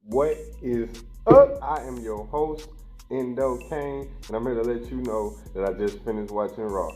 What is up? I am your host, Endo Caine, and I'm here to let you know that I just finished watching Raw.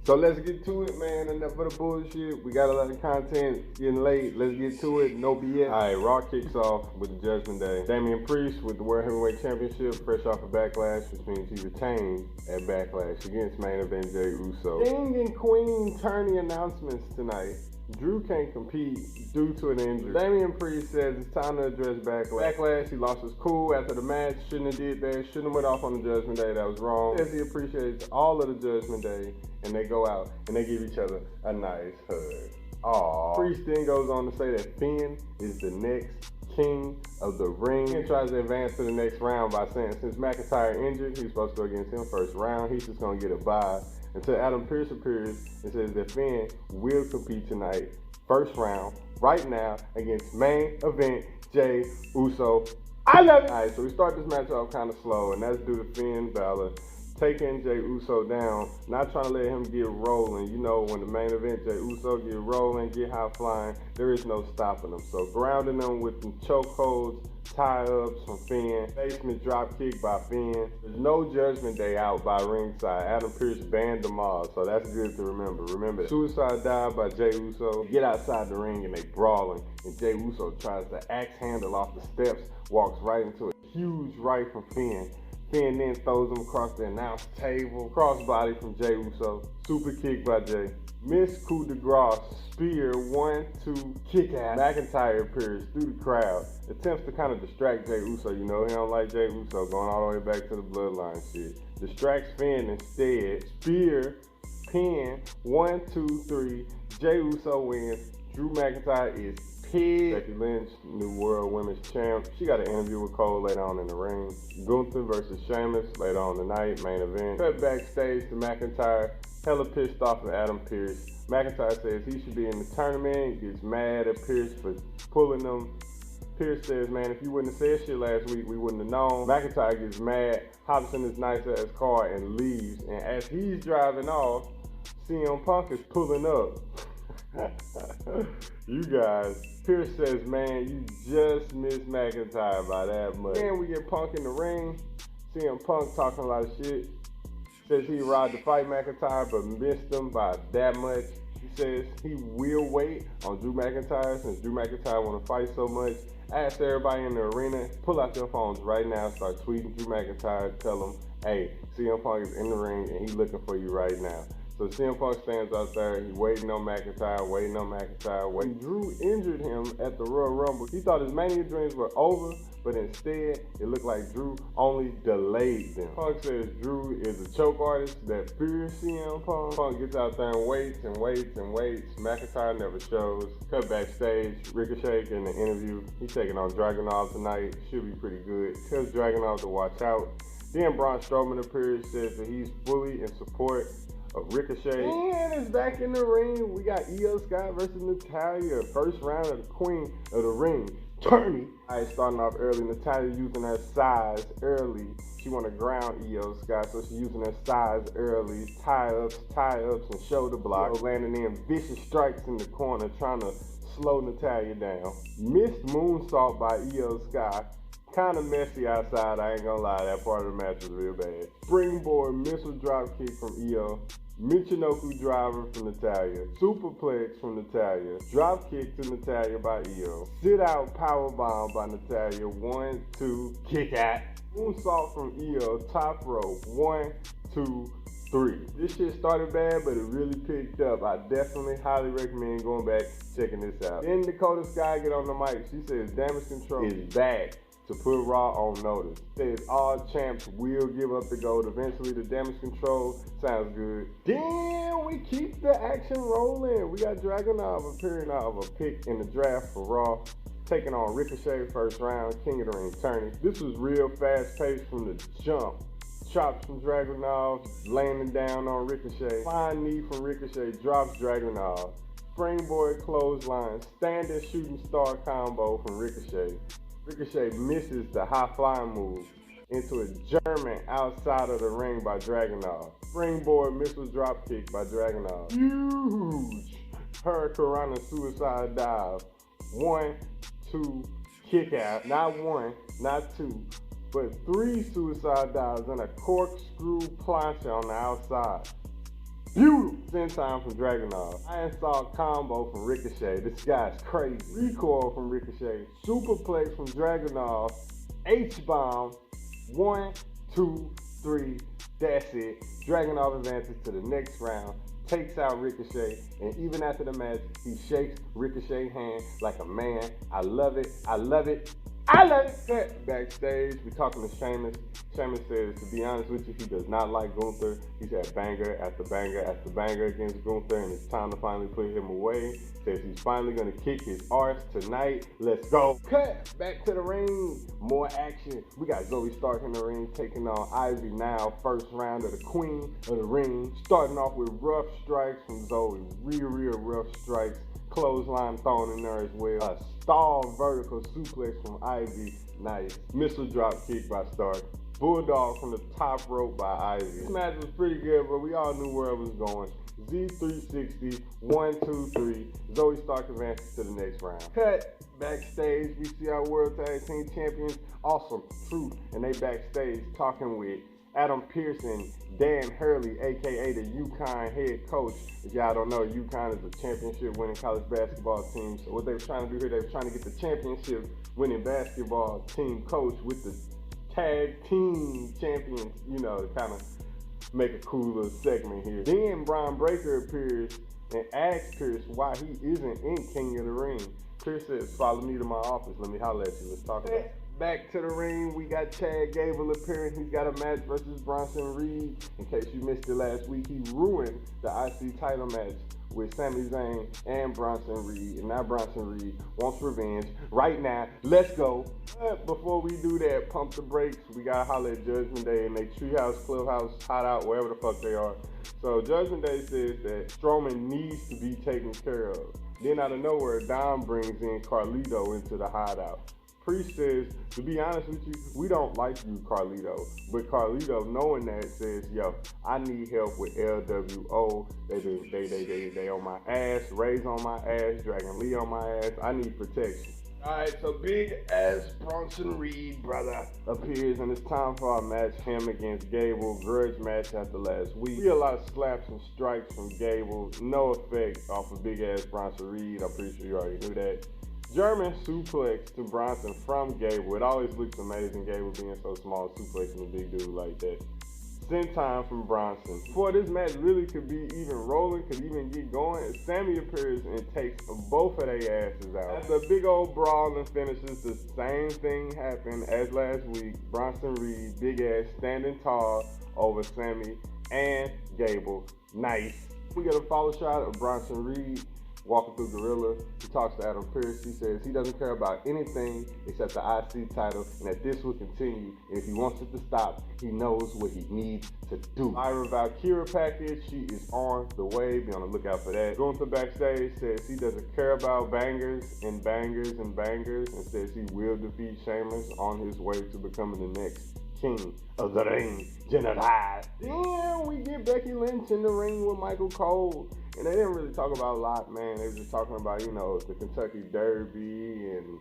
So let's get to it, man. Enough of the bullshit. We got a lot of content getting late. Let's get to it. No BS. Alright, Raw kicks off with the Judgment Day. Damian Priest with the World Heavyweight Championship, fresh off of Backlash, which means he retained at Backlash against main event Jey Uso. King and Queen tourney announcements tonight. Drew can't compete due to an injury. Damian Priest says it's time to address Backlash. Backlash, he lost his cool after the match. Shouldn't have did that. Shouldn't have went off on the Judgment Day. That was wrong. Says he appreciates all of the Judgment Day, and they go out and they give each other a nice hug. Aww. Priest then goes on to say that Finn is the next king of the ring, and tries to advance to the next round by saying since McIntyre injured, he's supposed to go against him first round. He's just gonna get a bye until Adam Pearce appears and says that Finn will compete tonight, first round, right now, against main event Jey Uso. I love it! Alright, so we start this match off kind of slow, and that's due to Finn Balor taking Jey Uso down, not trying to let him get rolling. You know, when the main event Jey Uso get rolling, get high flying, there is no stopping him. So grounding them with some chokeholds, tie-ups from Finn, basement drop kick by Finn. There's no Judgment Day out by ringside. Adam Pearce banned them all, so that's good to remember. Remember that. Suicide dive by Jey Uso. Get outside the ring and they brawling, and Jey Uso tries to axe handle off the steps, walks right into a huge right from Finn. Finn then throws him across the announce table. Crossbody from Jey Uso. Super kick by Jey. Miss coup de grace. Spear 1-2 kick out. McIntyre appears through the crowd. Attempts to kind of distract Jey Uso. You know he don't like Jey Uso going all the way back to the bloodline shit. Distracts Finn instead. Spear, pin, 1-2-3. Jey Uso wins. Drew McIntyre is Becky Lynch, new World Women's Champ. She got an interview with Cole later on in the ring. Gunther versus Sheamus later on tonight, main event. Cut backstage to McIntyre, hella pissed off at Adam Pearce. McIntyre says he should be in the tournament, gets mad at Pearce for pulling them. Pearce says, man, if you wouldn't have said shit last week, we wouldn't have known. McIntyre gets mad, hops in his nice ass car and leaves. And as he's driving off, CM Punk is pulling up. You guys, Pearce says, man, you just missed McIntyre by that much. Then we get Punk in the ring. CM Punk talking a lot of shit. Says he arrived to fight McIntyre but missed him by that much. He says he will wait on Drew McIntyre since Drew McIntyre want to fight so much. Ask everybody in the arena, pull out your phones right now, start tweeting Drew McIntyre, tell him, hey, CM Punk is in the ring and he's looking for you right now. So CM Punk stands out there, he's waiting on McIntyre. When Drew injured him at the Royal Rumble, he thought his Mania dreams were over, but instead, it looked like Drew only delayed them. Punk says Drew is a choke artist that fears CM Punk. Punk gets out there and waits. McIntyre never shows. Cut backstage, Ricochet in the interview. He's taking on Dragunov tonight. Should be pretty good. Tells Dragunov to watch out. Then Braun Strowman appears, says that he's fully in support of Ricochet. And it's back in the ring. We got Io Scott versus Natalya. First round of the Queen of the Ring tourney. Alright, starting off early. Natalya using her size early. She want to ground Io Scott, so she's using her size early. Tie-ups, and shoulder blocks. Landing in vicious strikes in the corner, trying to slow Natalya down. Missed moonsault by Io Scott. Kind of messy outside, I ain't gonna lie, that part of the match was real bad. Springboard missile drop kick from Io. Michinoku driver from Natalya. Superplex from Natalya. Drop kick to Natalya by Io. Sit out powerbomb by Natalya. 1-2 kick out. Moonsault from Io. Top rope. 1-2-3. This shit started bad, but it really picked up. I definitely highly recommend going back, checking this out. Then Dakota Sky get on the mic. She says Damage Control is back to put Raw on notice. Says all champs will give up the gold. Eventually the Damage Control sounds good. Then we keep the action rolling. We got Dragunov appearing out of a pick in the draft for Raw, taking on Ricochet first round, King of the Ring tourney. This was real fast paced from the jump. Chops from Dragunov, landing down on Ricochet. Fine knee from Ricochet, drops Dragunov. Springboard clothesline, standing shooting star combo from Ricochet. Ricochet misses the high flying move into a German outside of the ring by Dragunov. Springboard missile drop kick by Dragunov. Huge Hurricanrana suicide dive. 1-2 kick out. Not one, not two, but 3 suicide dives and a corkscrew plancha on the outside. Beautiful. 10 time from Dragunov. Iron Salt combo from Ricochet. This guy's crazy. Recoil from Ricochet. Superplex from Dragunov. H-bomb. 1, 2, 3. That's it. Dragunov advances to the next round. Takes out Ricochet, and even after the match, he shakes Ricochet's hand like a man. I love it. I love it. I love it. Backstage, we talking to Sheamus. Sheamus says, to be honest with you, he does not like Gunther. He's had banger after banger after banger against Gunther, and it's time to finally put him away. Says he's finally gonna kick his arse tonight. Let's go. Cut back to the ring. More action. We got Zoe Stark in the ring taking on Ivy now. First round of the queen of the ring. Starting off with rough strikes from Zoe. Real rough strikes. Clothesline thrown in there as well. A stall vertical suplex from Ivy. Nice. Missile drop kick by Stark. Bulldog from the top rope by Ivy. This match was pretty good, but we all knew where it was going. Z360, 1, 2, 3. Zoe Stark advances to the next round. Cut backstage. We see our World Tag Team Champions, Awesome Truth, and they backstage talking with Adam Pearce and Dan Hurley, aka the UConn head coach. If y'all don't know, UConn is a championship-winning college basketball team. So what they were trying to do here, they were trying to get the championship-winning basketball team coach with the tag team champions, you know, to kind of make a cool little segment here. Then Brian Breaker appears and asks Pearce why he isn't in King of the Ring. Pearce says, follow me to my office. Let me holler at you. Let's talk about it. Back to the ring, we got Chad Gable appearing. He's got a match versus Bronson Reed. In case you missed it last week, he ruined the IC title match with Sami Zayn and Bronson Reed. And now Bronson Reed wants revenge right now. Let's go. But before we do that, pump the brakes. We got to holler at Judgment Day and they Treehouse, Clubhouse, Hideout, wherever the fuck they are. So Judgment Day says that Strowman needs to be taken care of. Then out of nowhere, Dom brings in Carlito into the Hideout. Priest says, to be honest with you, we don't like you, Carlito. But Carlito, knowing that, says, yo, I need help with LWO. They on my ass, Ray's on my ass, Dragon Lee on my ass. I need protection. Alright, so big ass Bronson Reed, brother, appears, and it's time for our match, him against Gable. Grudge match after last week. We see a lot of slaps and strikes from Gable. No effect off of big ass Bronson Reed. I'm pretty sure you already knew that. German suplex to Bronson from Gable. It always looks amazing, Gable being so small, suplexing a big dude like that. Senton from Bronson. Before this match really could be even rolling, could even get going, Sammy appears and takes both of their asses out. After a big old brawl and finishes, the same thing happened as last week. Bronson Reed, big ass, standing tall over Sammy and Gable. Nice. We get a follow shot of Bronson Reed walking through Gorilla. He talks to Adam Pearce. He says he doesn't care about anything except the IC title and that this will continue. And if he wants it to stop, he knows what he needs to do. Lyra Valkyria package, she is on the way. Be on the lookout for that. Gunther backstage says he doesn't care about bangers and bangers and bangers and says he will defeat Sheamus on his way to becoming the next king of the ring general. Then we get Becky Lynch in the ring with Michael Cole. And they didn't really talk about a lot, man. They were just talking about, you know, the Kentucky Derby and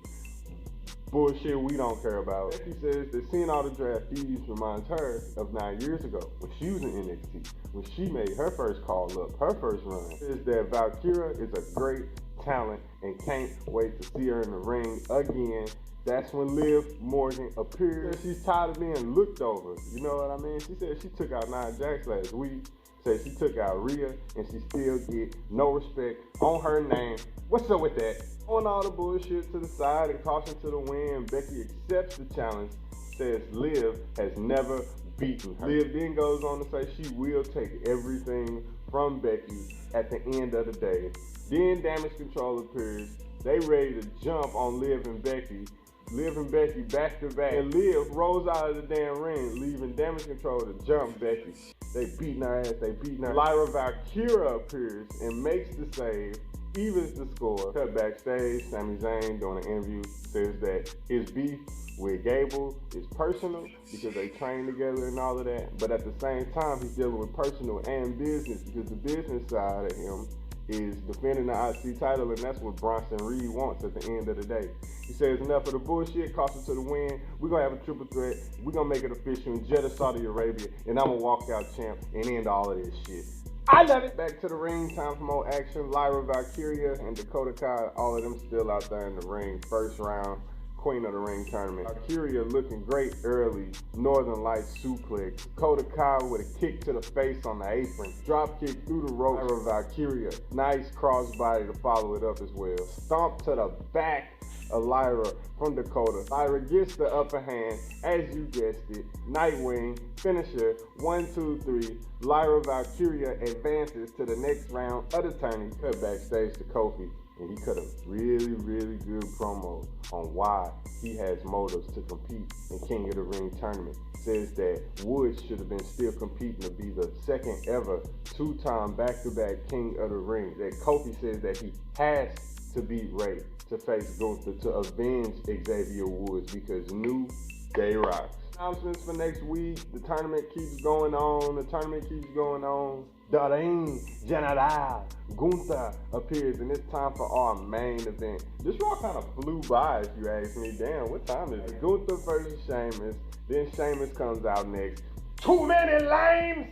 bullshit we don't care about. Becky says that seeing all the draftees reminds her of 9 years ago when she was in NXT, when she made her first call up, her first run. Says that Valkyria is a great talent and can't wait to see her in the ring again. That's when Liv Morgan appears. She's tired of being looked over. You know what I mean? She said she took out Nia Jax last week. Said she took out Rhea and she still get no respect on her name. What's up with that? On all the bullshit to the side and caution to the wind, Becky accepts the challenge, says Liv has never beaten her. Liv then goes on to say she will take everything from Becky at the end of the day. Then Damage Control appears. They ready to jump on Liv and Becky. Liv and Becky back to back. And Liv rolls out of the damn ring, leaving Damage Control to jump Becky. They beating her ass, they beating her. Lyra Valkyria appears and makes the save, evens the score. Cut backstage, Sami Zayn doing an interview says that his beef with Gable is personal because they train together and all of that. But at the same time, he's dealing with personal and business because the business side of him is defending the IC title, and that's what Bronson Reed wants at the end of the day. He says, enough of the bullshit, cost us to the win. We're going to have a triple threat. We're going to make it official in Jeddah, Saudi Arabia, and I'm going to walk out champ and end all of this shit. I love it. Back to the ring, time for more action. Lyra Valkyria and Dakota Kai, all of them still out there in the ring. First round, Queen of the Ring tournament. Valkyria looking great early. Northern Lights suplex. Dakota Kai with a kick to the face on the apron. Drop kick through the rope. Lyra Valkyria. Nice crossbody to follow it up as well. Stomp to the back of Lyra from Dakota. Lyra gets the upper hand, as you guessed it. Nightwing, finisher, 1, 2, 3. Lyra Valkyria advances to the next round of the tourney. Cut backstage to Kofi, and he cut a really, really good promo on why he has motives to compete in King of the Ring tournament. Says that Woods should have been still competing to be the second ever two-time back-to-back King of the Ring. That Kofi says that he has to beat Ray to face Gunther to avenge Xavier Woods because New Day rocks. Announcements for next week. The tournament keeps going on. The Ring General Gunther appears, and it's time for our main event. This Raw kind of flew by, if you ask me. Damn, what time is it? Gunther versus Sheamus. Then Sheamus comes out next. Too many lames!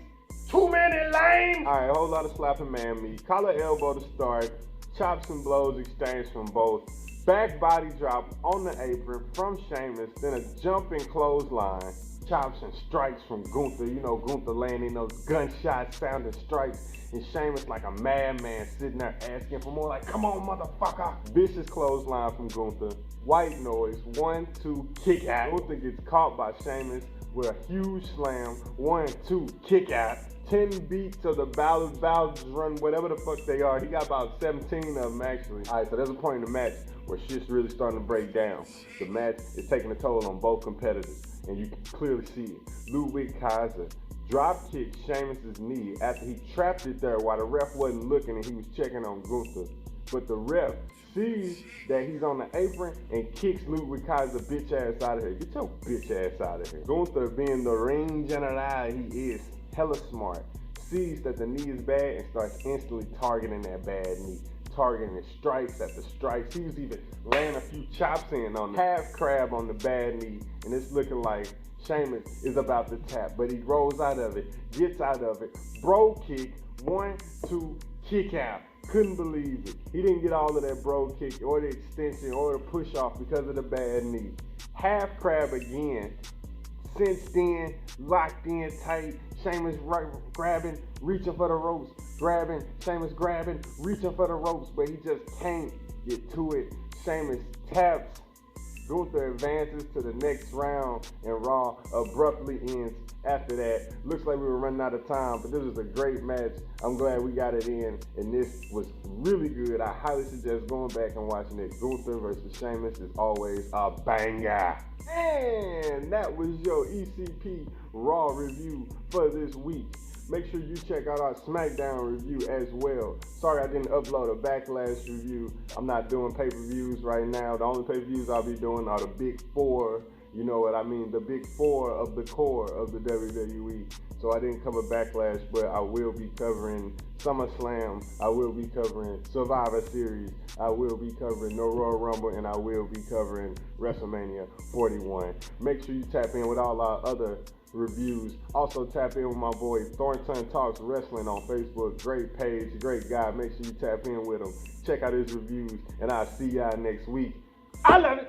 Alright, a whole lot of slapping man meat. Collar elbow to start. Chops and blows exchanged from both. Back body drop on the apron from Sheamus, then a jumping clothesline. Chops and strikes from Gunther. You know, Gunther landing those gunshot sounding strikes. And Sheamus like a madman sitting there asking for more, like, come on, motherfucker. Vicious clothesline from Gunther. White noise, 1, 2, kick out. Gunther gets caught by Sheamus with a huge slam. 1, 2, kick out. 10 beats of the Ballas run, whatever the fuck they are. He got about 17 of them actually. All right, so there's a point in the match where shit's really starting to break down. The match is taking a toll on both competitors, and you can clearly see it. Ludwig Kaiser drop kicked Sheamus' knee after he trapped it there while the ref wasn't looking and he was checking on Gunther. But the ref sees that he's on the apron and kicks Ludwig Kaiser bitch ass out of here. Get your bitch ass out of here. Gunther, being the Ring General he is, hella smart, sees that the knee is bad and starts instantly targeting that bad knee. Targeting strikes after strikes. He was even laying a few chops in on the half crab on the bad knee, and it's looking like Sheamus is about to tap, but he rolls out of it, gets out of it, bro kick, 1, 2, kick out. Couldn't believe it. He didn't get all of that bro kick or the extension or the push off because of the bad knee. Half crab again. Cinched in, locked in tight. Sheamus grabbing, reaching for the ropes. Grabbing, Sheamus grabbing, reaching for the ropes, but he just can't get to it. Sheamus taps. Gunther advances to the next round, and Raw abruptly ends after that. Looks like we were running out of time, but this was a great match. I'm glad we got it in, and this was really good. I highly suggest going back and watching it. Gunther versus Sheamus is always a banger. And that was your ECP Raw review for this week. Make sure you check out our SmackDown review as well. Sorry I didn't upload a Backlash review. I'm not doing pay-per-views right now. The only pay-per-views I'll be doing are the big four. You know what I mean? The big four of the core of the WWE. So I didn't cover Backlash, but I will be covering SummerSlam. I will be covering Survivor Series. I will be covering No Royal Rumble, and I will be covering WrestleMania 41. Make sure you tap in with all our other reviews. Also tap in with my boy Thornton Talks Wrestling on Facebook. Great page, great guy. Make sure you tap in with him. Check out his reviews, and I'll see y'all next week. I love it.